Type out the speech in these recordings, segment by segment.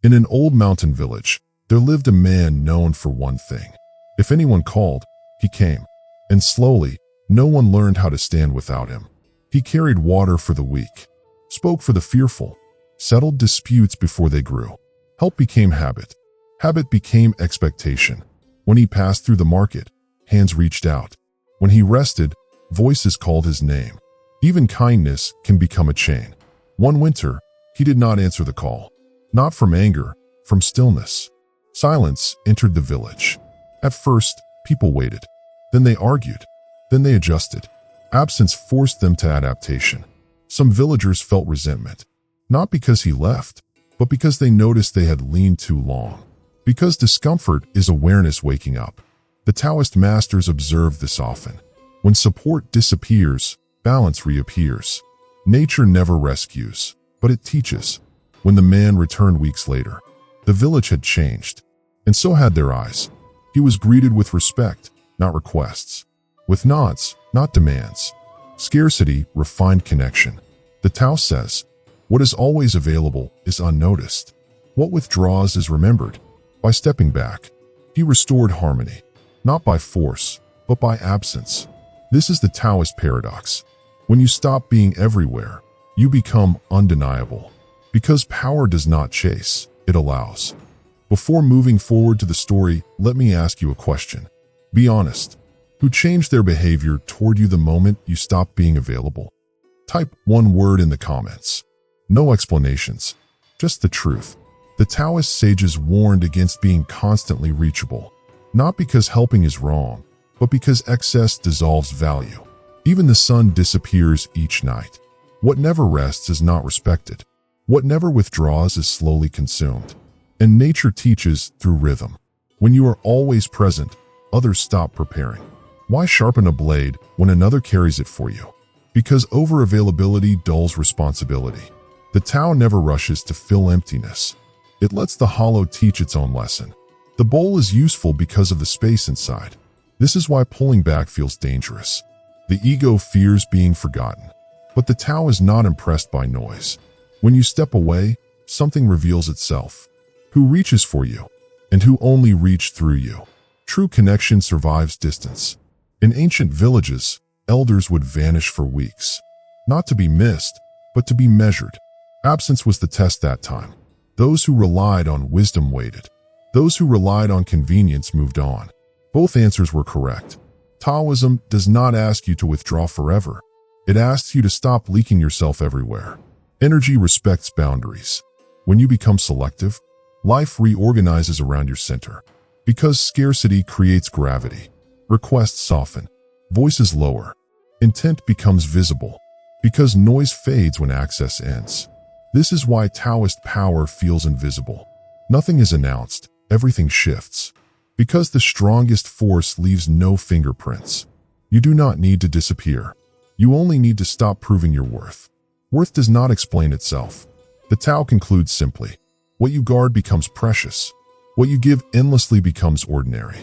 In an old mountain village, there lived a man known for one thing. If anyone called, he came. And slowly, no one learned how to stand without him. He carried water for the weak, spoke for the fearful, settled disputes before they grew. Help became habit. Habit became expectation. When he passed through the market, hands reached out. When he rested, voices called his name. Even kindness can become a chain. One winter, he did not answer the call. Not from anger, from stillness. Silence entered the village. At first, people waited. Then they argued. Then they adjusted. Absence forced them to adaptation. Some villagers felt resentment. Not because he left, but because they noticed they had leaned too long. Because discomfort is awareness waking up. The Taoist masters observe this often. When support disappears, balance reappears. Nature never rescues, but it teaches. When the man returned weeks later, the village had changed, and so had their eyes. He was greeted with respect, not requests. With nods, not demands. Scarcity refined connection. The Tao says, what is always available is unnoticed. What withdraws is remembered. By stepping back, he restored harmony, not by force, but by absence. This is the Taoist paradox. When you stop being everywhere, you become undeniable. Because power does not chase, it allows. Before moving forward to the story, let me ask you a question. Be honest. Who changed their behavior toward you the moment you stopped being available? Type one word in the comments. No explanations, just the truth. The Taoist sages warned against being constantly reachable, not because helping is wrong, but because excess dissolves value. Even the sun disappears each night. What never rests is not respected. What never withdraws is slowly consumed. And nature teaches through rhythm. When you are always present, others stop preparing. Why sharpen a blade when another carries it for you? Because over-availability dulls responsibility. The Tao never rushes to fill emptiness. It lets the hollow teach its own lesson. The bowl is useful because of the space inside. This is why pulling back feels dangerous. The ego fears being forgotten. But the Tao is not impressed by noise. When you step away, something reveals itself. Who reaches for you, and who only reach through you. True connection survives distance. In ancient villages, elders would vanish for weeks. Not to be missed, but to be measured. Absence was the test that time. Those who relied on wisdom waited. Those who relied on convenience moved on. Both answers were correct. Taoism does not ask you to withdraw forever. It asks you to stop leaking yourself everywhere. Energy respects boundaries. When you become selective, life reorganizes around your center. Because scarcity creates gravity. Requests soften. Voices lower. Intent becomes visible. Because noise fades when access ends. This is why Taoist power feels invisible. Nothing is announced. Everything shifts. Because the strongest force leaves no fingerprints. You do not need to disappear. You only need to stop proving your worth. Worth does not explain itself. The Tao concludes simply. What you guard becomes precious. What you give endlessly becomes ordinary.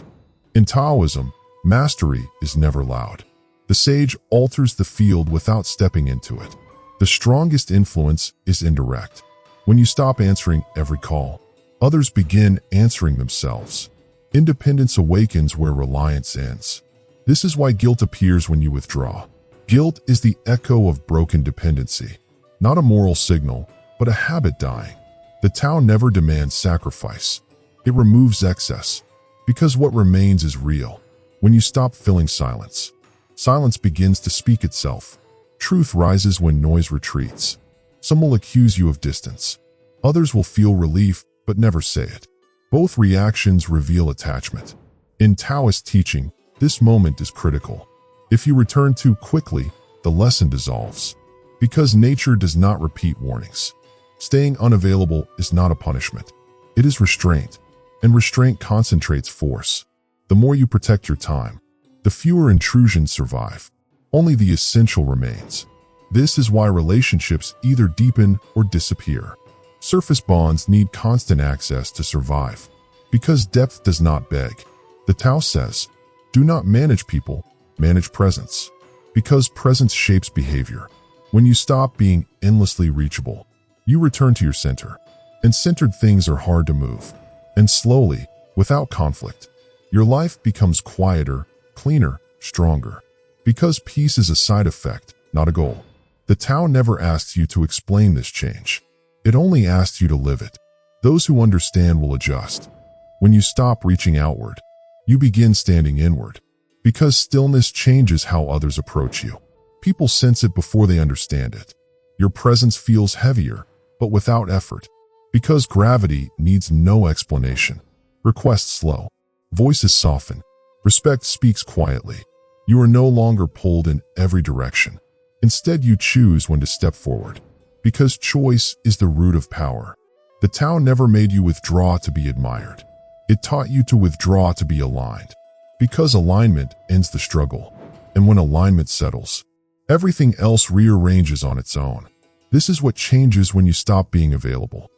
In Taoism, mastery is never loud. The sage alters the field without stepping into it. The strongest influence is indirect. When you stop answering every call, others begin answering themselves. Independence awakens where reliance ends. This is why guilt appears when you withdraw. Guilt is the echo of broken dependency. Not a moral signal, but a habit dying. The Tao never demands sacrifice. It removes excess. Because what remains is real. When you stop filling silence, silence begins to speak itself. Truth rises when noise retreats. Some will accuse you of distance. Others will feel relief, but never say it. Both reactions reveal attachment. In Taoist teaching, this moment is critical. If you return too quickly, the lesson dissolves. Because nature does not repeat warnings. Staying unavailable is not a punishment. It is restraint. And restraint concentrates force. The more you protect your time, the fewer intrusions survive. Only the essential remains. This is why relationships either deepen or disappear. Surface bonds need constant access to survive. Because depth does not beg. The Tao says, do not manage people, manage presence. Because presence shapes behavior. When you stop being endlessly reachable, you return to your center. and centered things are hard to move. And slowly, without conflict, your life becomes quieter, cleaner, stronger. Because peace is a side effect, not a goal. The Tao never asks you to explain this change. It only asks you to live it. Those who understand will adjust. When you stop reaching outward, you begin standing inward. Because stillness changes how others approach you. People sense it before they understand it. Your presence feels heavier, but without effort. Because gravity needs no explanation. Requests slow. Voices soften. Respect speaks quietly. You are no longer pulled in every direction. Instead, you choose when to step forward. Because choice is the root of power. The Tao never made you withdraw to be admired. It taught you to withdraw to be aligned. Because alignment ends the struggle. And when alignment settles, everything else rearranges on its own. This is what changes when you stop being available.